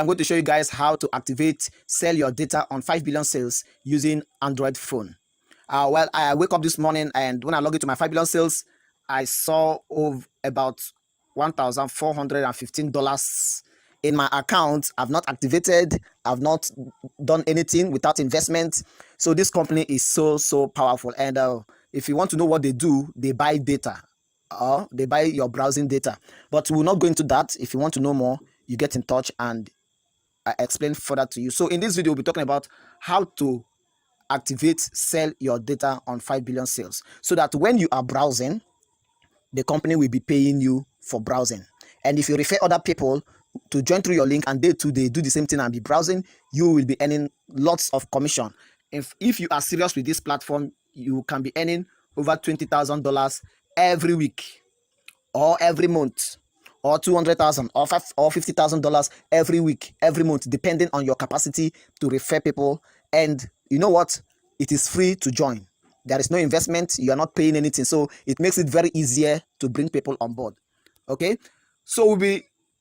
I'm going to show you guys how to activate sell your data on 5 billion sales using Android phone. Well, I wake up this morning and when I log into my 5 billion sales, I saw about $1,415 in my account. I've not activated, I've not done anything without investment. So this company is so powerful. And if you want to know what they do, they buy data or they buy your browsing data. But we'll not go into that. If you want to know more, you get in touch and I explain further to you. So in this video, we'll be talking about how to activate sell your data on 5 billion sales so that when you are browsing, the company will be paying you for browsing. And if you refer other people to join through your link and they too they do the same thing and be browsing, you will be earning lots of commission. If you are serious with this platform, you can be earning over $20,000 every week or every month, or 200,000 or $50,000 every week, every month, depending on your capacity to refer people. And you know what? It is free to join. There is no investment. You are not paying anything. So it makes it very easier to bring people on board. Okay. So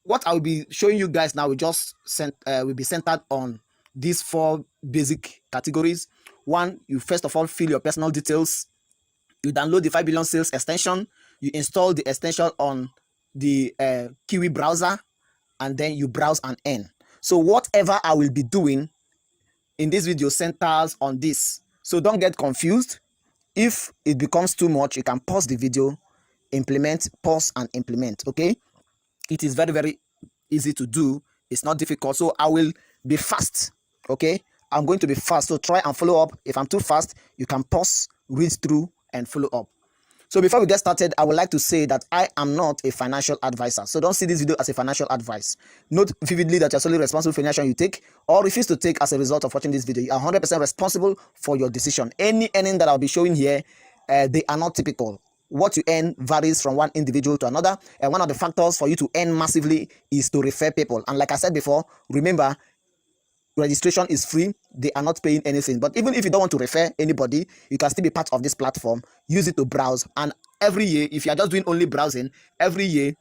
what I will be showing you guys now will be centered on these 4 basic categories. One, you first of all fill your personal details. You download the 5 billion sales extension. You install the extension on the Kiwi browser, and then you browse and earn. So whatever I will be doing in this video centers on this. So don't get confused. If it becomes too much, you can pause the video, pause and implement. Okay, it is very easy to do. It's not difficult. So I will be fast. Okay, I'm going to be fast. So try and follow up. If I'm too fast, you can pause, read through and follow up. So before we get started, I would like to say that I am not a financial advisor. So don't see this video as a financial advice. Note vividly that you're solely responsible for any action you take or refuse to take as a result of watching this video. You are 100% responsible for your decision. Any earning that I'll be showing here, they are not typical. What you earn varies from one individual to another. And one of the factors for you to earn massively is to refer people. And like I said before, remember, registration is free. They are not paying anything. But even if you don't want to refer anybody, you can still be part of this platform. Use it to browse. And every year, if you are just doing only browsing, every year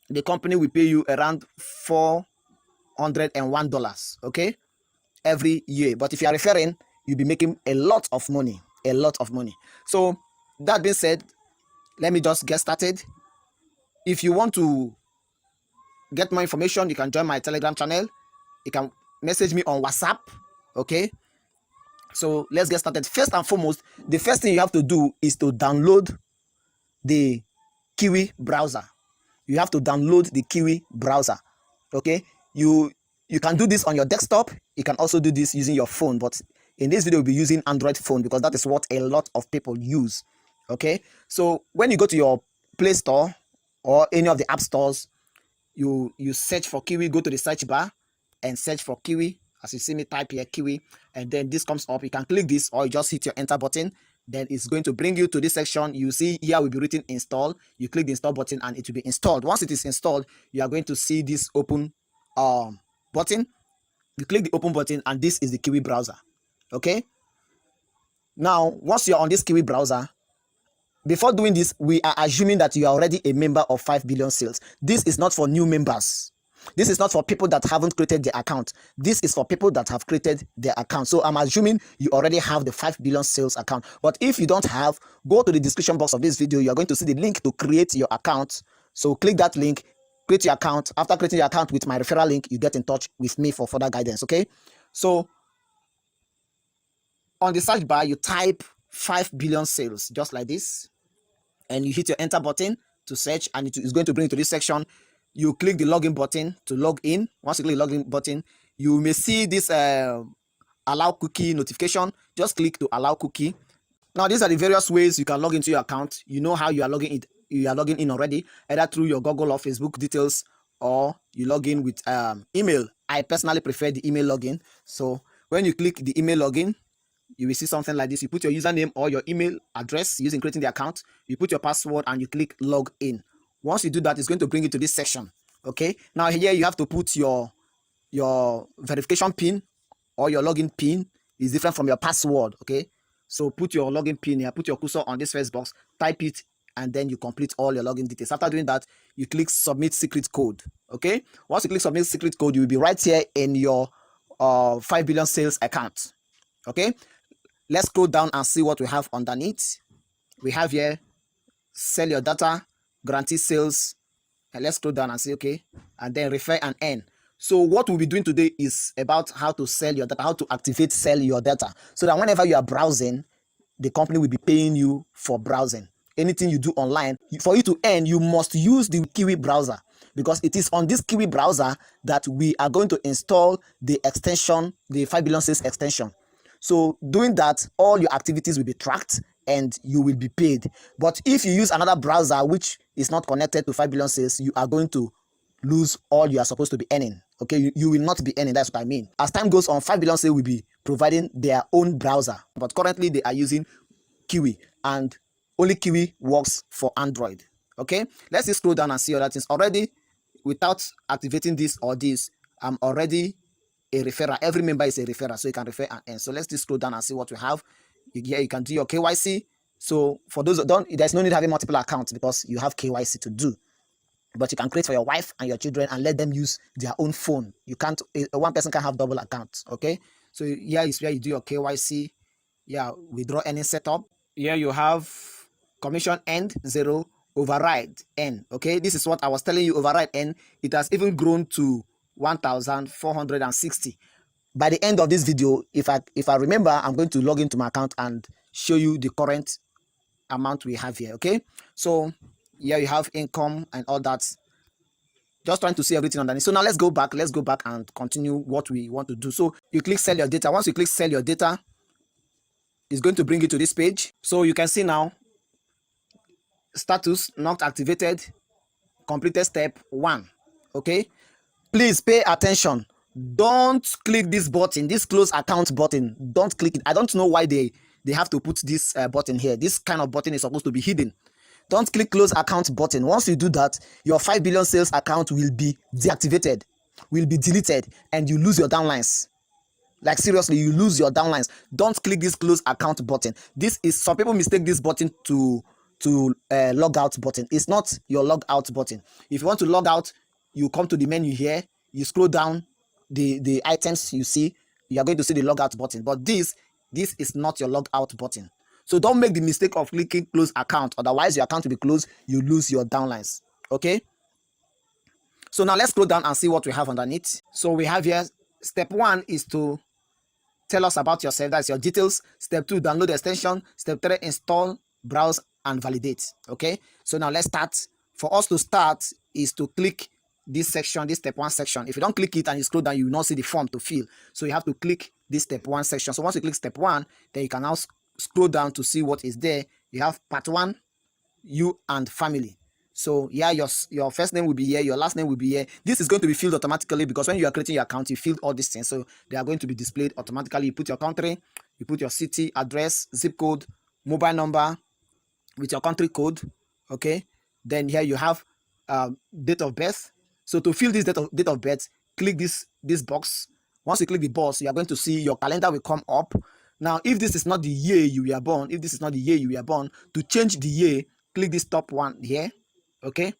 the company will pay you around $401. Okay, every year. But if you are referring, you'll be making a lot of money. So that being said, let me just get started. If you want to get more information, you can join my Telegram channel. You can message me on WhatsApp. Okay, so let's get started. First and foremost, the first thing you have to do is to download the Kiwi browser. You have to download the Kiwi browser. Okay, you can do this on your desktop. You can also do this using your phone, but in this video we'll be using Android phone because that is what a lot of people use. Okay, so when you go to your Play Store or any of the app stores, you search for Kiwi. Go to the search bar and search for Kiwi. As you see me type here Kiwi, and then this comes up. You can click this or you just hit your enter button. Then it's going to bring you to this section. You see here will be written install. You click the install button and it will be installed. Once it is installed, you are going to see this open button. You click the open button and this is the Kiwi browser. Okay, now once you're on this Kiwi browser, before doing this, we are assuming that you are already a member of 5 billion sales. This is not for new members. This is not for people that haven't created their account. This is for people that have created their account. So I'm assuming you already have the 5 billion sales account. But if you don't have, go to the description box of this video. You're going to see the link to create your account. So click that link, create your account. After creating your account with my referral link, you get in touch with me for further guidance. Okay, so on the search bar, you type 5 billion sales, just like this, and you hit your enter button to search, and it is going to bring you to this section. You click the login button to log in. Once you click the login button, you may see this allow cookie notification. Just click to allow cookie. Now these are the various ways you can log into your account. You know how you are logging in. You are logging in already, either through your Google or Facebook details, or you log in with email. I personally prefer the email login. So when you click the email login, you will see something like this. You put your username or your email address using creating the account. You put your password and you click log in. Once you do that, it's going to bring you to this section. Okay, now here you have to put your verification pin or your login pin. Is different from your password. Okay, so put your login pin here, put your cursor on this first box, type it, and then you complete all your login details. After doing that, you click submit secret code. Okay, once you click submit secret code, you will be right here in your 5 billion sales account. Okay, let's scroll down and see what we have underneath. We have here sell your data, guarantee sales, and let's scroll down and say okay, and then refer and earn. So what we'll be doing today is about how to sell your data, how to activate sell your data, so that whenever you are browsing, the company will be paying you for browsing. Anything you do online, for you to earn, you must use the Kiwi browser, because it is on this Kiwi browser that we are going to install the extension, the 5 billion sales extension. So doing that, all your activities will be tracked and you will be paid. But if you use another browser which is not connected to 5 billion sales, you are going to lose all you are supposed to be earning. Okay, you will not be earning. That's what I mean. As time goes on, 5 billion sales will be providing their own browser, but currently they are using Kiwi, and only Kiwi works for Android. Okay, let's just scroll down and see other things. Already, without activating this or this, I'm already a referrer. Every member is a referrer, so you can refer and earn. So let's just scroll down and see what we have. Here you can do your KYC. So for those that don't, there's no need having multiple accounts because you have KYC to do. But you can create for your wife and your children and let them use their own phone. You can't, one person can have double accounts. Okay, so here is where you do your KYC. Yeah, withdraw any setup. Here you have commission end 0, override n. Okay, this is what I was telling you, override n. It has even grown to 1,460. By the end of this video, if I remember, I'm going to log into my account and show you the current amount we have here. Okay, so here you have income and all that. Just trying to see everything underneath. So now let's go back and continue what we want to do. So you click sell your data. Once you click sell your data, it's going to bring you to this page. So you can see now, status not activated, completed step 1. Okay, please pay attention. Don't click this button, this close account button. Don't click it. I don't know why they have to put this button here. This kind of button is supposed to be hidden. Don't click close account button. Once you do that, your 5 billion sales account will be deactivated, will be deleted, and you lose your downlines. Like seriously, you lose your downlines. Don't click this close account button. This is, some people mistake this button to log out button. It's not your log out button. If you want to log out, you come to the menu here, you scroll down the items you see, you are going to see the log out button. But this is not your log out button. So don't make the mistake of clicking close account, otherwise your account will be closed, you lose your downlines. Okay, so now let's scroll down and see what we have underneath. So we have here, step 1 is to tell us about yourself, that's your details. Step 2, download the extension. Step 3, install, browse and validate. Okay, so now let's start. For us to start is to click this section, this step 1 section. If you don't click it and you scroll down, you will not see the form to fill. So you have to click this step 1 section. So once you click step 1, then you can now scroll down to see what is there. You have part 1, you and family. So yeah, your first name will be here, your last name will be here. This is going to be filled automatically because when you are creating your account, you filled all these things, so they are going to be displayed automatically. You put your country, you put your city, address, zip code, mobile number with your country code. Okay, then here you have date of birth. So to fill this date of birth, click this box. Once you click the box, you are going to see your calendar will come up. Now, if this is not the year you were born, to change the year, click this top one here. Okay,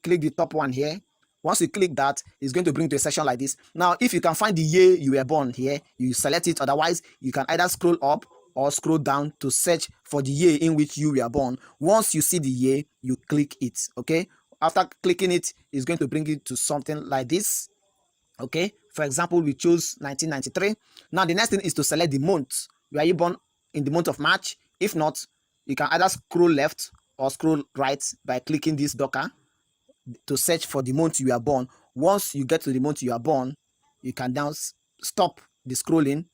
click the top one here. Once you click that, it's going to bring to a section like this. Now, if you can find the year you were born here, you select it. Otherwise, you can either scroll up or scroll down to search for the year in which you were born. Once you see the year, you click it. Okay, after clicking it, it's going to bring it to something like this. Okay, for example, we chose 1993. Now the next thing is to select the month. Were you born in the month of March? If not, you can either scroll left or scroll right by clicking this docker to search for the month you are born. Once you get to the month you are born, you can now stop the scrolling.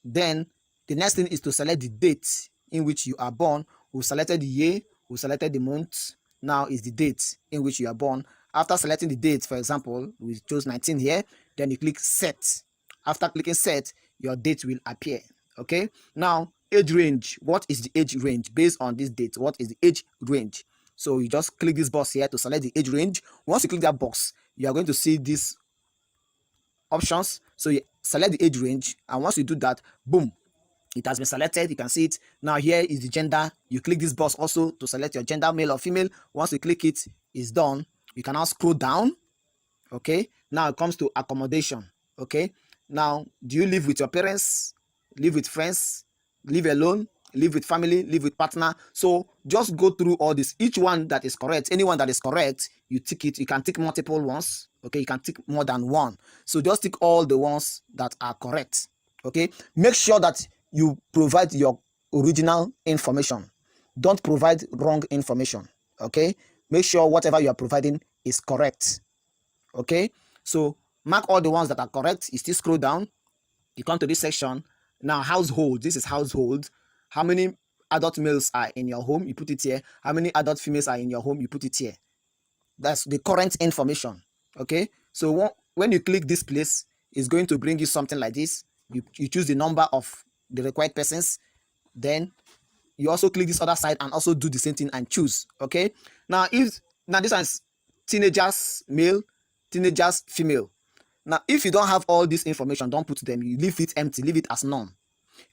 Then the next thing is to select the date in which you are born. We've selected the year, we've selected the month. Now is the date in which you are born. After selecting the date, for example, we chose 19 here, then you click set. After clicking set, your date will appear. Okay, now age range. What is the age range based on this date? What is the age range? So you just click this box here to select the age range. Once you click that box, you are going to see these options. So you select the age range, and once you do that, boom, it has been selected. You can see it. Now here is the gender. You click this box also to select your gender, male or female. Once you click it, it's done. You can now scroll down. Okay, now it comes to accommodation. Okay, now do you live with your parents, live with friends, live alone, live with family, live with partner? So just go through all this. Each one that is correct, anyone that is correct, you tick it. You can tick multiple ones. Okay, you can tick more than one. So just tick all the ones that are correct. Okay, make sure that you provide your original information. Don't provide wrong information. Okay, make sure whatever you are providing is correct. Okay, so mark all the ones that are correct. You still scroll down, you come to this section. Now household, this is household. How many adult males are in your home? You put it here. How many adult females are in your home? You put it here. That's the current information. Okay, so when you click this place, it's going to bring you something like this. You choose the number of the required persons, then you also click this other side and also do the same thing and choose. Okay, now this one is teenagers male, teenagers female. Now if you don't have all this information, don't put them. You leave it empty, leave it as none.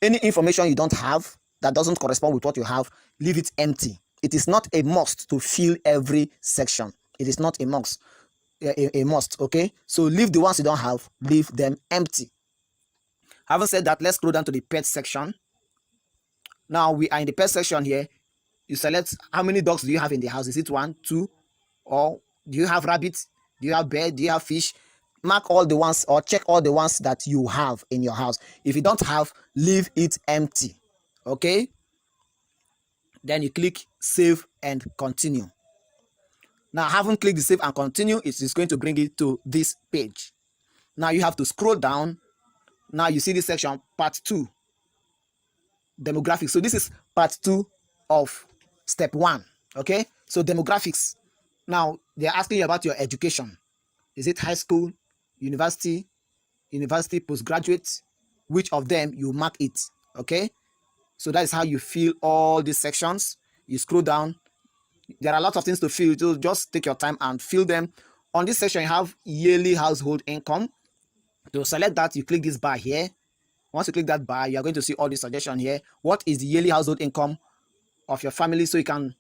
Any information you don't have that doesn't correspond with what you have, leave it empty. It is not a must to fill every section. It is not a must. A must. Okay, so leave the ones you don't have, leave them empty. Having said that, let's scroll down to the pet section. Now we are in the pet section here. You select how many dogs do you have in the house. Is it 1, 2, or do you have rabbits? Do you have bird? Do you have fish? Mark all the ones or check all the ones that you have in your house. If you don't have, leave it empty. Okay, then you click save and continue. Now having clicked the save and continue, it is going to bring it to this page. Now you have to scroll down. Now you see this section, part 2, demographics. So this is part 2 of step 1. Okay, so demographics. Now they're asking you about your education. Is it high school, university, postgraduate? Which of them you mark it? Okay, so that is how you fill all these sections. You scroll down. There are a lot of things to fill, so just take your time and fill them. On this section, you have yearly household income. To select that, you click this bar here. Once you click that bar, you are going to see all the suggestion here. What is the yearly household income of your family? So you can,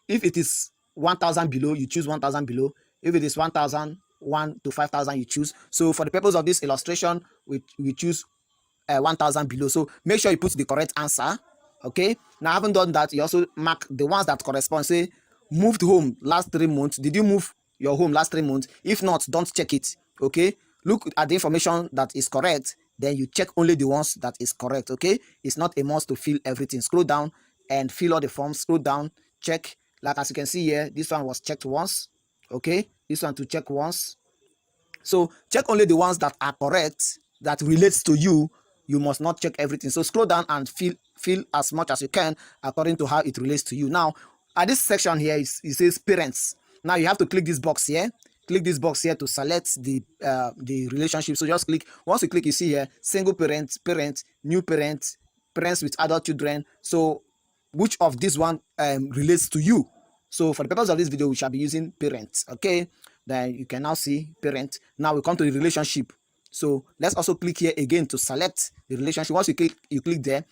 if it is 1,000 below, you choose 1,000 below. If it is 1,001 to 5,000, you choose. So for the purpose of this illustration, we choose 1,000 below. So make sure you put the correct answer. Okay, now having done that, you also mark the ones that correspond. Say moved home last 3 months. Did you move your home last 3 months? If not, don't check it. Okay, look at the information that is correct, then you check only the ones that is correct. Okay, it's not a must to fill everything. Scroll down and fill all the forms. Scroll down, check. Like as you can see here, this one was checked once. Okay, this one to check once. So check only the ones that are correct, that relates to you. You must not check everything. So scroll down and fill as much as you can according to how it relates to you. Now at this section here, it says parents. Now you have to click this box here. Click this box here to select the relationship. So just click. Once you click, you see here single parent, parent, new parent, parents with adult children. So which of this one relates to you? So for the purpose of this video, we shall be using parents. Okay, then you can now see parent. Now we come to the relationship. So let's also click here again to select the relationship. Once you click there.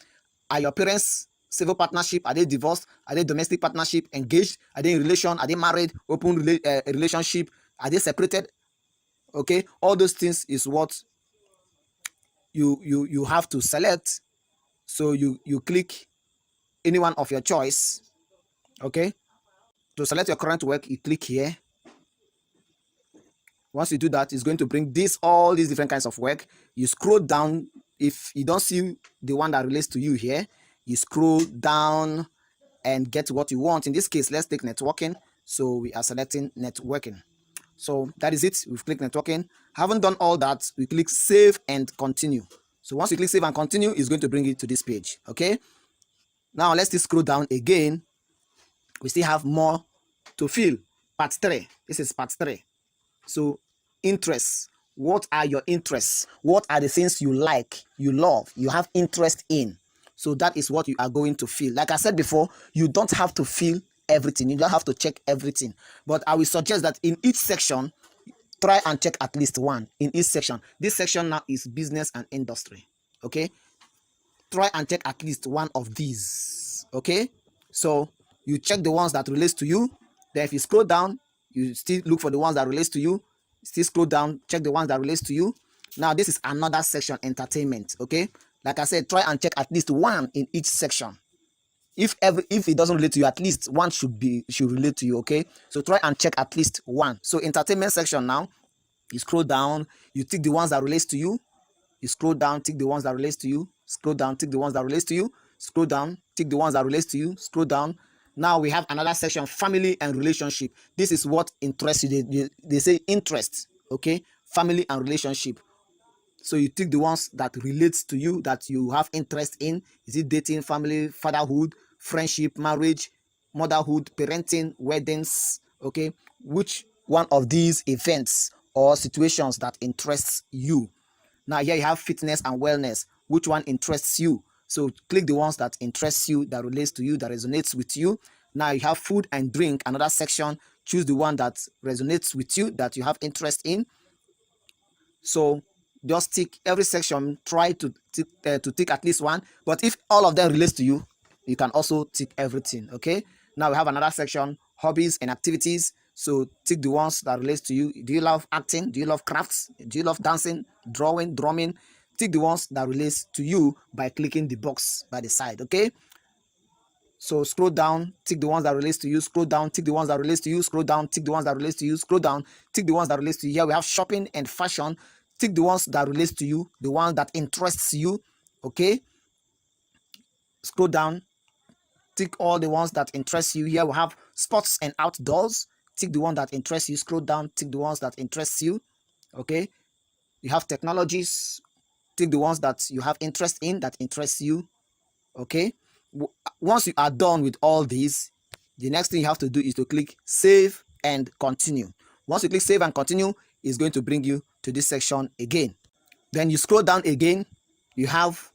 Are your parents civil partnership? Are they divorced? Are they domestic partnership? Engaged? Are they in relation? Are they married? Open relationship? Are they separated? Okay, all those things is what you have to select. So you click any one of your choice. Okay, to select your current work, you click here. Once you do that, it's going to bring all these different kinds of work. You scroll down. If you don't see the one that relates to you here, you scroll down and get what you want. In this case, let's take networking. So we are selecting networking. So that is it. We've clicked networking. Haven't done all that, we click save and continue. So once you click save and continue, it's going to bring it to this page. Okay, now let's just scroll down again. We still have more to fill. Part 3. This is part 3. So interests. What are your interests? What are the things you like, you love, you have interest in? So that is what you are going to fill. Like I said before, you don't have to fill everything. You don't have to check everything. But I will suggest that in each section, try and check at least one in each section. This section now is business and industry. Okay, try and check at least one of these. Okay, so you check the ones that relates to you. Then if you scroll down, you still look for the ones that relates to you. Still scroll down, check the ones that relates to you. Now this is another section, entertainment. Okay, like I said, try and check at least one in each section. If it doesn't relate to you, at least one should relate to you. Okay, so try and check at least one. So entertainment section, now you scroll down, you tick the ones that relates to you. You scroll down, tick the ones that relates to you. Scroll down, tick the ones that relates to you. Scroll down, tick the ones that relates to you. Scroll down. Now we have another section, family and relationship. This is what interests you. They say interest. Okay, family and relationship. So you tick the ones that relates to you, that you have interest in. Is it dating, family, fatherhood, friendship, marriage, motherhood, parenting, weddings? Okay, which one of these events or situations that interests you? Now here you have fitness and wellness. Which one interests you? So click the ones that interests you, that relates to you, that resonates with you. Now you have food and drink, another section. Choose the one that resonates with you, that you have interest in. So just tick every section, try to tick at least one. But if all of them relates to you, you can also tick everything. Okay, now we have another section, hobbies and activities. So tick the ones that relates to you. Do you love acting? Do you love crafts? Do you love dancing, drawing, drumming? Tick the ones that relates to you by clicking the box by the side. Okay, so scroll down, tick the ones that relates to you. Scroll down, tick the ones that relates to you. Scroll down, tick the ones that relates to you. Scroll down, tick the ones that relates to you. Here we have shopping and fashion. Tick the ones that relates to you, the one that interests you. Okay, scroll down, tick all the ones that interest you. Here we have sports and outdoors. Tick the one that interests you. Scroll down, tick the ones that interests you. Okay, you have technologies. Tick the ones that you have interest in, that interests you. Okay, once you are done with all these, the next thing you have to do is to click save and continue. Once you click save and continue, it's going to bring you to this section again. Then you scroll down again. You have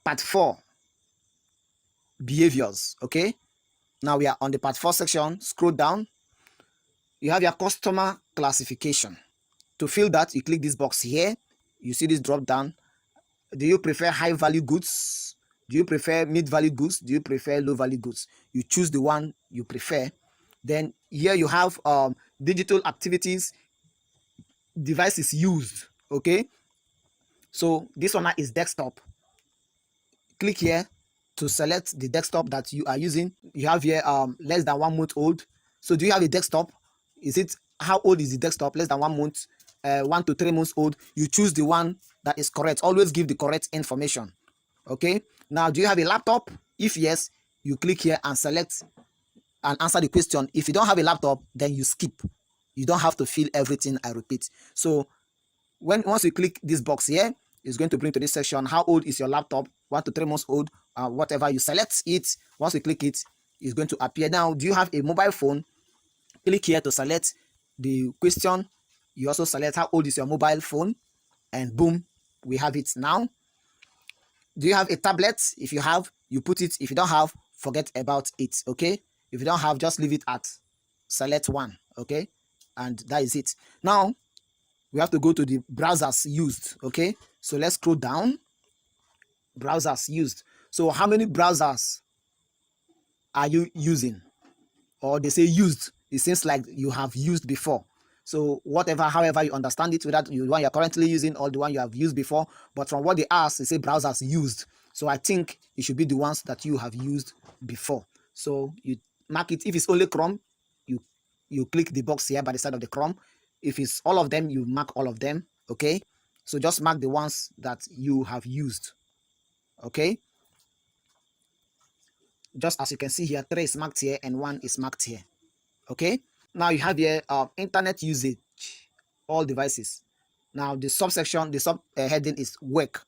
part 4, behaviors. Okay, now we are on the part 4 section. Scroll down. You have your customer classification. To fill that, you click this box here. You see this drop down. Do you prefer high value goods? Do you prefer mid value goods? Do you prefer low value goods? You choose the one you prefer. Then here you have digital activities, devices used. Okay, so this one is desktop. Click here to select the desktop that you are using. You have here less than 1 month old. So do you have a desktop? Is it, how old is the desktop? Less than 1 month, 1 to 3 months old. You choose the one that is correct. Always give the correct information. Okay, now do you have a laptop? If yes, you click here and select and answer the question. If you don't have a laptop, then you skip. You don't have to fill everything, I repeat. So once you click this box here, it's going to bring to this section. How old is your laptop? 1 to 3 months old, whatever. You select it. Once you click it, it's going to appear. Now, do you have a mobile phone? Click here to select the question. You also select how old is your mobile phone, and boom, we have it now. Do you have a tablet? If you have, you put it. If you don't have, forget about it. Okay, if you don't have, just leave it at select one. Okay, and that is it. Now we have to go to the browsers used. Okay, so let's scroll down. Browsers used. So how many browsers are you using? Or they say used, it seems like you have used before. So whatever, however you understand it, whether the one you're currently using or the one you have used before, but from what they ask, they say browsers used. So I think it should be the ones that you have used before. So you mark it. If it's only Chrome, you click the box here by the side of the Chrome. If it's all of them, you mark all of them. Okay, so just mark the ones that you have used. Okay, just as you can see here, 3 is marked here and 1 is marked here. Okay, now you have here internet usage, all devices. Now the subsection, the sub heading is work.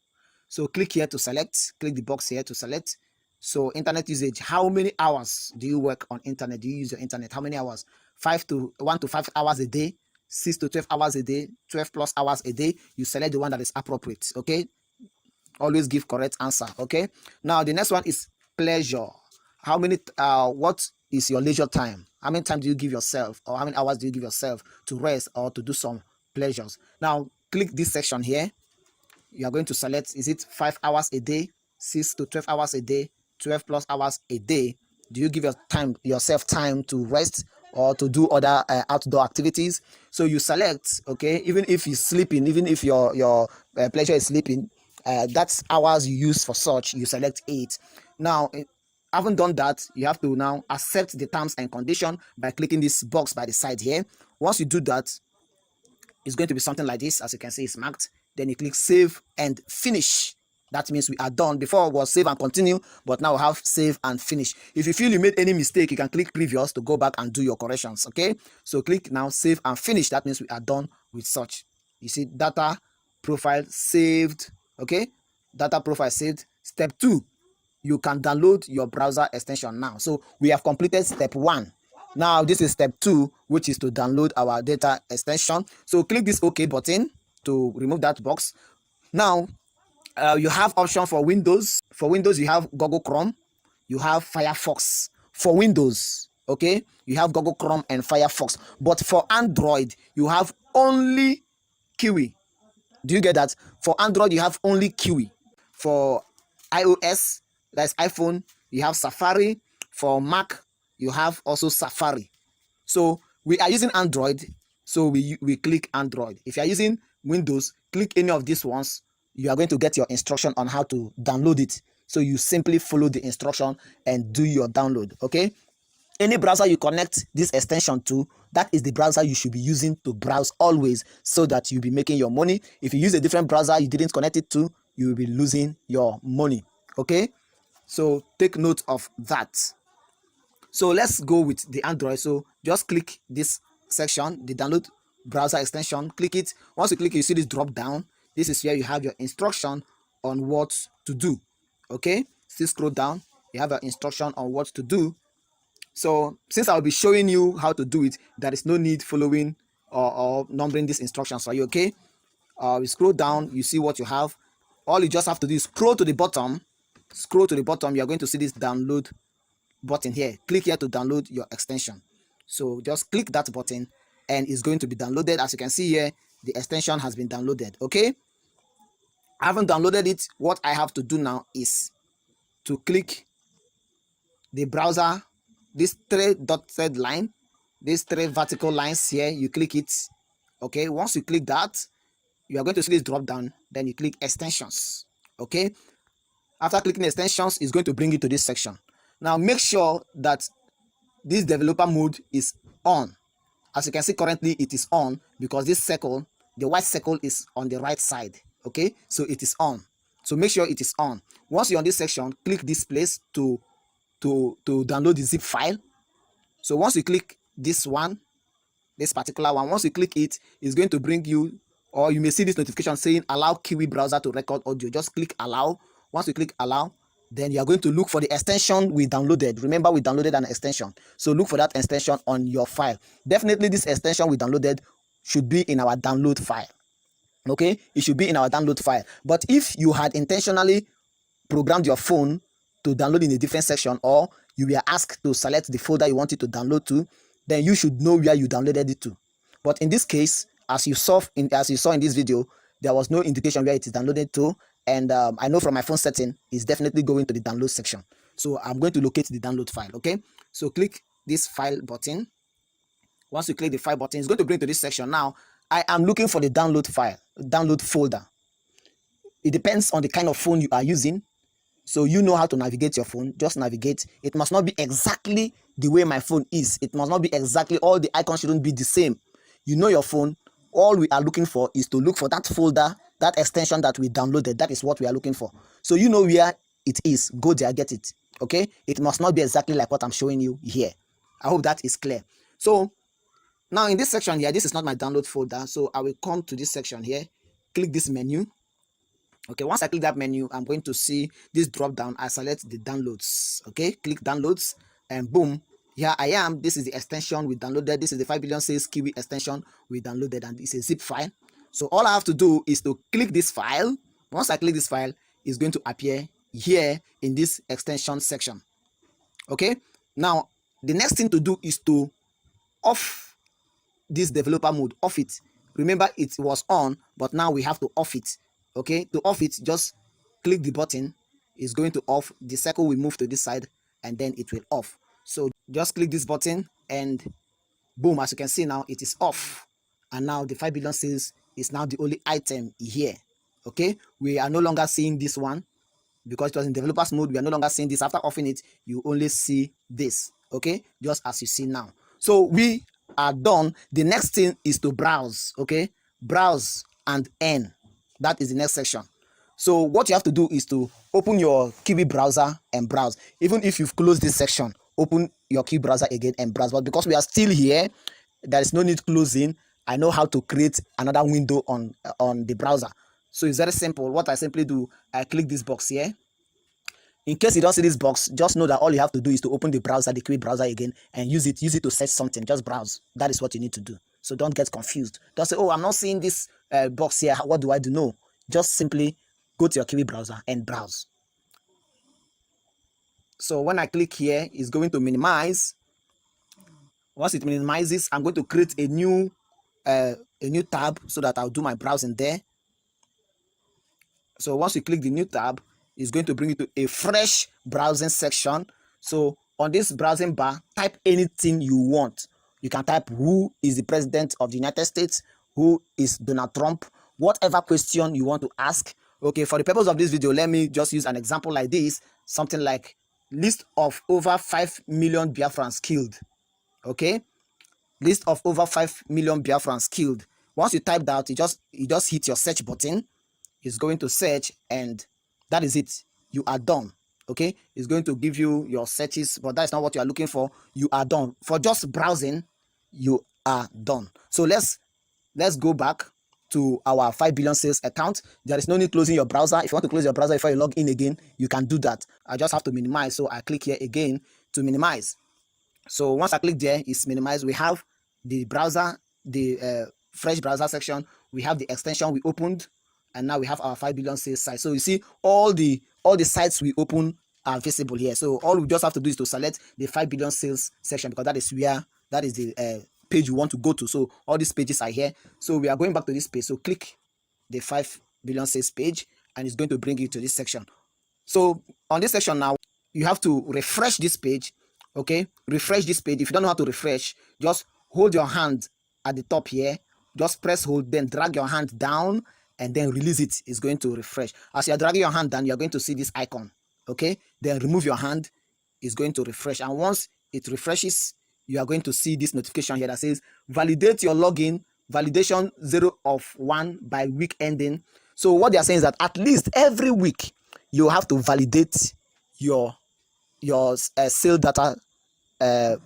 So click here to select, click the box here to select. So internet usage, how many hours do you work on internet? Do you use your internet? How many hours? 1 to 5 hours a day, 6 to 12 hours a day, 12 plus hours a day. You select the one that is appropriate. Okay, always give correct answer. Okay, now the next one is pleasure. How many what is your leisure time? How many time do you give yourself, or how many hours do you give yourself to rest or to do some pleasures? Now click this section here. You are going to select, is it 5 hours a day, 6 to 12 hours a day, 12 plus hours a day? Do you give yourself time to rest, or to do other outdoor activities. So you select, okay, even if you're sleeping, even if your pleasure is sleeping, that's hours you use for such, you select 8. Now haven't done that, you have to now accept the terms and condition by clicking this box by the side here. Once you do that, it's going to be something like this. As you can see, it's marked. Then you click save and finish. That means we are done. Before it was save and continue, but now we have save and finish. If you feel you made any mistake, you can click previous to go back and do your corrections. Okay, so click now save and finish. That means we are done with such. You see data profile saved. Okay, data profile saved. Step 2, you can download your browser extension now. So we have completed step 1. Now this is step 2, which is to download our data extension. So click this OK button to remove that box. Now you have option for Windows. For Windows, you have Google Chrome, you have Firefox. For Windows, okay, you have Google Chrome and Firefox. But for Android, you have only Kiwi. Do you get that? For Android, you have only Kiwi. For iOS, that's iPhone, you have Safari. For Mac, you have also Safari. So we are using Android, so we click Android. If you are using Windows, click any of these ones. You are going to get your instruction on how to download it. So you simply follow the instruction and do your download. Okay, any browser you connect this extension to, that is the browser you should be using to browse always, so that you'll be making your money. If you use a different browser you didn't connect it to, you will be losing your money. Okay, so take note of that. So let's go with the Android. So just click this section, the download browser extension, click it. Once you click it, you see this drop down. This is where you have your instruction on what to do. Okay, still scroll down, you have your instruction on what to do. So since I'll be showing you how to do it, there is no need following or numbering these instructions. Are you okay? We scroll down, you see what you have. All you just have to do is scroll to the bottom. Scroll to the bottom, you are going to see this download button here. Click here to download your extension. So just click that button and it's going to be downloaded. As you can see here, the extension has been downloaded. Okay, I haven't downloaded it. What I have to do now is to click the browser, this 3 dotted line, these 3 vertical lines here, you click it. Okay, once you click that, you are going to see this drop down, then you click extensions. Okay, after clicking extensions, it's going to bring you to this section. Now make sure that this developer mode is on. As you can see, currently it is on because this circle, the white circle, is on the right side. Okay, so it is on. So make sure it is on. Once you're on this section, click this place to download the zip file. So once you click this one, this particular one, once you click it, it's going to bring you, or you may see this notification saying allow Kiwi browser to record audio. Just click allow. Once you click allow, then you are going to look for the extension we downloaded. Remember, we downloaded an extension, so look for that extension on your file. Definitely this extension we downloaded should be in our download file. Okay, it should be in our download file. But if you had intentionally programmed your phone to download in a different section, or you were asked to select the folder you wanted to download to, then you should know where you downloaded it to. But in this case, as you saw in this video, there was no indication where it is downloaded to, and I know from my phone setting it's definitely going to the download section. So I'm going to locate the download file. Okay, so click this file button. Once you click the file button, it's going to bring to this section. Now I am looking for the download file, download folder. It depends on the kind of phone you are using. So you know how to navigate your phone. Just navigate. It must not be exactly the way my phone is. It must not be exactly, all the icons shouldn't be the same. You know your phone. All we are looking for is to look for that folder, that extension that we downloaded. That is what we are looking for. So you know where it is. Go there, get it. Okay? It must not be exactly like what I'm showing you here. I hope that is clear. So now in this section here, this is not my download folder. So I will come to this section here. Click this menu. Okay, once I click that menu, I'm going to see this drop down. I select the downloads. Okay, click downloads and boom, here I am. This is the extension we downloaded. This is the 5Billion sales Kiwi extension we downloaded, and it's a zip file. So all I have to do is to click this file. Once I click this file, it's going to appear here in this extension section. Okay, now the next thing to do is to off this developer mode. Off it. Remember, it was on, but now we have to off it. Okay, to off it, just click the button. It's going to off. The circle will move to this side and then it will off. So just click this button and Boom, as you can see now, it is off. And now the 5 billion sales is now the only item here. Okay, we are no longer seeing this one because it was in developers mode. We are no longer seeing this. After offing it, you only see this. Okay, just as you see now. So we are done. The next thing is to browse. Okay, browse and earn. That is the next section. So what you have to do is to open your Kiwi browser and browse. Even if you've closed this section, open your Kiwi browser again and browse. But because we are still here, there is no need closing. I know how to create another window on the browser. So it's very simple. What I simply do, I click this box here. In case you don't see this box, just know that all you have to do is to open the browser, the Kiwi browser again, and use it to search something. Just browse. That is what you need to do. So don't get confused. Don't say, oh, I'm not seeing this box here. What do I do? No. Just simply go to your Kiwi browser and browse. So when I click here, it's going to minimize. Once it minimizes, I'm going to create a new tab so that I'll do my browsing there. So once you click the new tab, it's going to bring you to a fresh browsing section. So on this browsing bar, type anything you want. You can type who is the president of the United States, who is Donald Trump, whatever question you want to ask. Okay, for the purpose of this video, let me just use an example like this, something like list of over 5 million Biafrans killed. Okay, list of over 5 million Biafrans killed. Once you type that, you just hit your search button. It's going to search, and that is it. You are done. Okay, it's going to give you your searches, but that's not what you are looking for. You are done. For just browsing, you are done. So let's go back to our 5 billion sales account. There is no need closing your browser. If you want to close your browser before you log in again, you can do that. I just have to minimize. So I click here again to minimize. So once I click there, it's minimized. We have the browser, the fresh browser section. We have the extension we opened, and now we have our 5 billion sales site. So you see all the sites we open are visible here. So all we just have to do is to select the 5 billion sales section, because that is the page you want to go to. So all these pages are here. So we are going back to this page. So click the 5 billion sales page, and it's going to bring you to this section. So on this section now, you have to refresh this page. Okay, refresh this page. If you don't know how to refresh, just hold your hand at the top here. Just press hold, then drag your hand down, and then release it. It's going to refresh. As you're dragging your hand down, you're going to see this icon. Okay, then remove your hand. It's going to refresh, and once it refreshes, you are going to see this notification here that says validate your login, validation 0 of 1 by week ending. So what they are saying is that at least every week you have to validate your sale data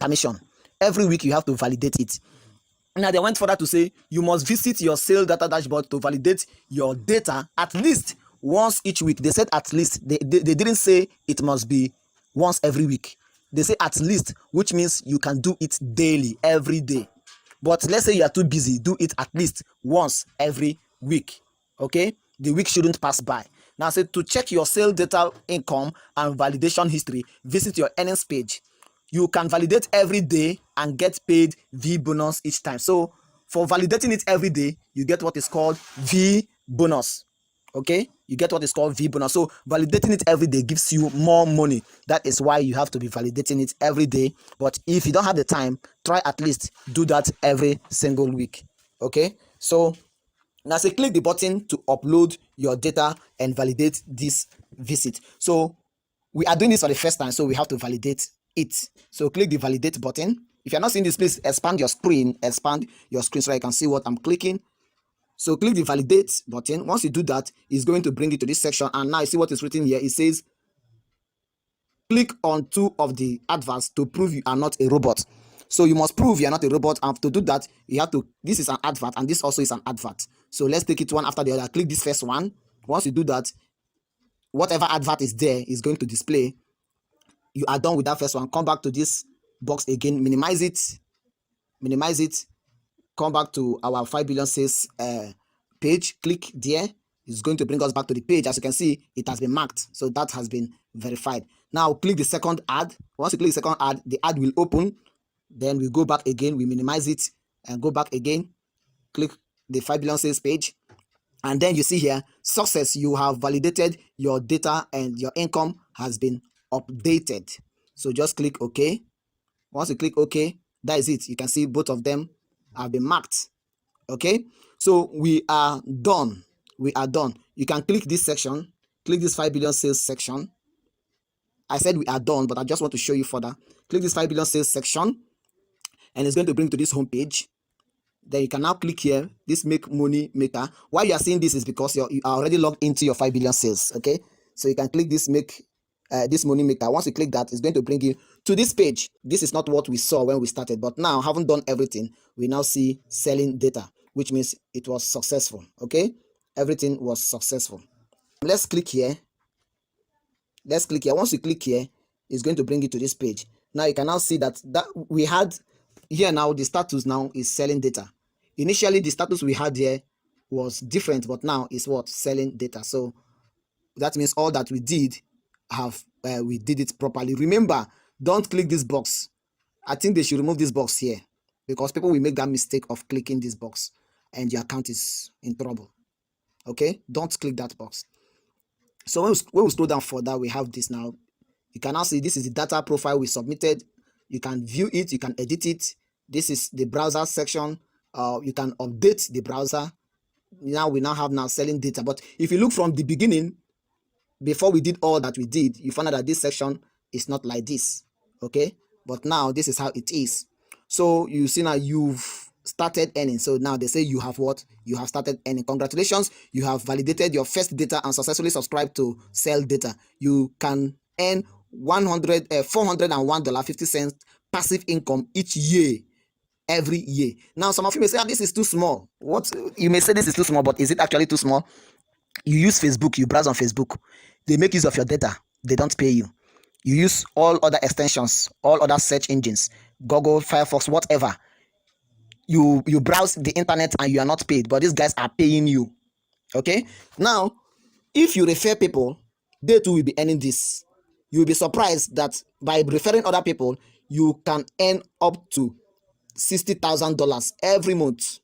permission. Every week you have to validate it. Now they went further to say you must visit your sale data dashboard to validate your data at least once each week. They said at least. They didn't say it must be once every week. They say at least, which means you can do it daily, every day. But let's say you are too busy, do it at least once every week. Okay, the week shouldn't pass by. Now say to check your sale data income and validation history, visit your earnings page. You can validate every day and get paid V bonus each time. So for validating it every day, you get what is called V bonus. Okay, you get what is called V bonus. So validating it every day gives you more money. That is why you have to be validating it every day. But if you don't have the time, try at least do that every single week. Okay, so now say click the button to upload your data and validate this visit. So we are doing this for the first time, so we have to validate it. So click the validate button. If you're not seeing this, please expand your screen so that you can see what I'm clicking. So click the validate button. Once you do that, it's going to bring you to this section, and now you see what is written here. It says click on 2 of the adverts to prove you are not a robot. So you must prove you are not a robot, and to do that, you have to, this is an advert and this also is an advert. So let's take it one after the other. Click this first one. Once you do that, whatever advert is there is going to display. You are done with that first one. Come back to this box again, minimize it, come back to our 5 billion sales page, click there. It's going to bring us back to the page. As you can see, it has been marked, so that has been verified. Now click the second ad. Once you click the second ad, the ad will open. Then we go back again, we minimize it and go back again, click the 5 billion sales page, and then you see here success. You have validated your data and your income has been updated. So just click OK. Once you click OK, That is it. You can see both of them have been marked. Okay, so we are done. We are done. You can click this section, click this 5 billion sales section. I said we are done, but I just want to show you further. Click this 5 billion sales section, and it's going to bring to this home page. Then you can now click here, this make money maker. Why you are seeing this is because you are already logged into your 5 billion sales. Okay, so you can click this make this money maker. Once you click that, it's going to bring you to this page. This is not what we saw when we started, but now having done everything, we now see selling data, which means it was successful. Okay, everything was successful. Let's click here. Let's click here. Once you click here, it's going to bring you to this page. Now you can now see that we had here. Now the status now is selling data. Initially the status we had here was different, but now it's what? Selling data. So that means all that we did we did it properly. Remember, don't click this box. I think they should remove this box here, because people will make that mistake of clicking this box and your account is in trouble. Okay, don't click that box. So when we scroll down further, we have this now. You can now see this is the data profile we submitted. You can view it, you can edit it. This is the browser section. You can update the browser. Now we have selling data. But if you look from the beginning, before we did all that we did, you find out that this section is not like this. Okay, but now this is how it is. So you see now you've started earning. So now they say you have what? You have started earning. Congratulations, you have validated your first data and successfully subscribed to sell data. You can earn $401.50 passive income each year, every year. Now some of you may say, this is too small. What you may say, this is too small, but is it actually too small? You use Facebook, you browse on Facebook, they make use of your data, they don't pay you. You use all other extensions, all other search engines, Google, Firefox, whatever. You browse the internet and you are not paid, but these guys are paying you. Okay, now if you refer people, they too will be earning this. You will be surprised that by referring other people, you can earn up to $60,000 every month.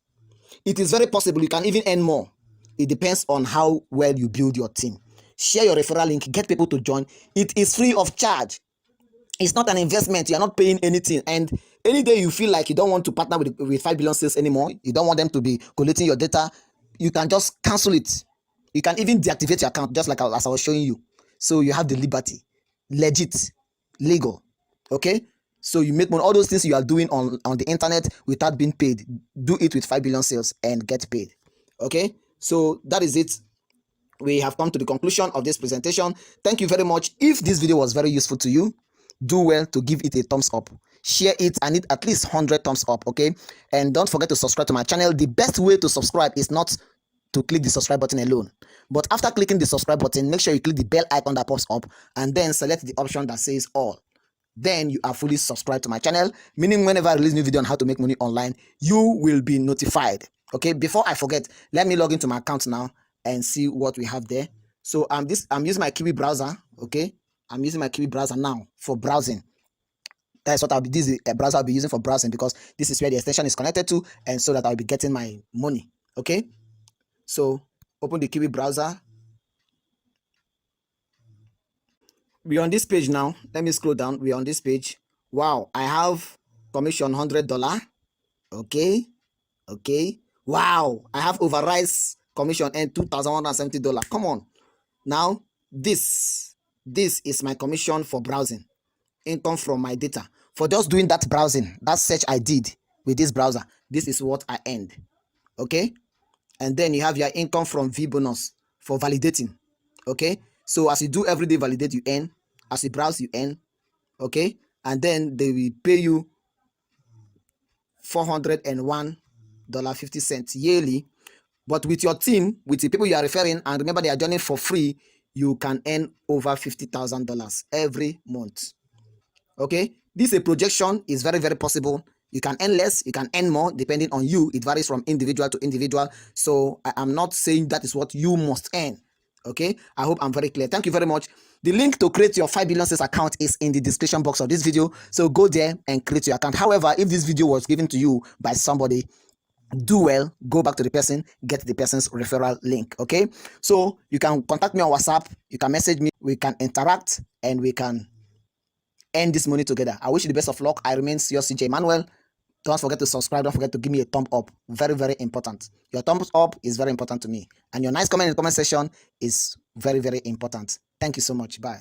It is very possible you can even earn more. It depends on how well you build your team. Share your referral link, get people to join. It is free of charge. It's not an investment. You're not paying anything. And any day you feel like you don't want to partner with 5 billion sales anymore, you don't want them to be collating your data, you can just cancel it. You can even deactivate your account, just like as I was showing you. So you have the liberty, legit, legal. Okay, so you make money. All those things you are doing on the internet without being paid, do it with 5 billion sales and get paid. Okay, so that is it. We have come to the conclusion of this presentation. Thank you very much. If this video was very useful to you, do well to give it a thumbs up. Share it. I need at least 100 thumbs up. Okay, and don't forget to subscribe to my channel. The best way to subscribe is not to click the subscribe button alone, but after clicking the subscribe button, make sure you click the bell icon that pops up and then select the option that says all. Then you are fully subscribed to my channel, meaning whenever I release new video on how to make money online, you will be notified. Okay, before I forget, let me log into my account now and see what we have there. So I'm using my Kiwi browser. Okay, I'm using my Kiwi browser now for browsing. That's what this is a browser I'll be using for browsing, because this is where the extension is connected to, and so that I'll be getting my money. Okay, so open the Kiwi browser. We're on this page now. Let me scroll down. We're on this page. Wow, I have commission $100. Okay. Wow, I have overrise commission and $2,170. Come on. Now this is my commission for browsing, income from my data. For just doing that browsing, that search I did with this browser, this is what I earned. Okay, and then you have your income from VBonus for validating. Okay, so as you do everyday validate, you earn. As you browse, you earn. Okay, and then they will pay you $401.50 yearly. But with your team, with the people you are referring, and remember they are joining for free, you can earn over $50,000 every month. Okay, this is a projection, is very, very possible. You can earn less, you can earn more, depending on you. It varies from individual to individual. So I am not saying that is what you must earn. Okay, I hope I'm very clear. Thank you very much. The link to create your 5 billion sales account is in the description box of this video. So go there and create your account. However, if this video was given to you by somebody, do well, go back to the person, get the person's referral link. Okay, so you can contact me on WhatsApp, you can message me, we can interact, and we can earn this money together. I wish you the best of luck. I remain your CJ Emmanuel. Don't forget to subscribe. Don't forget to give me a thumb up. Very, very important. Your thumbs up is very important to me. And your nice comment in the comment section is very, very important. Thank you so much. Bye.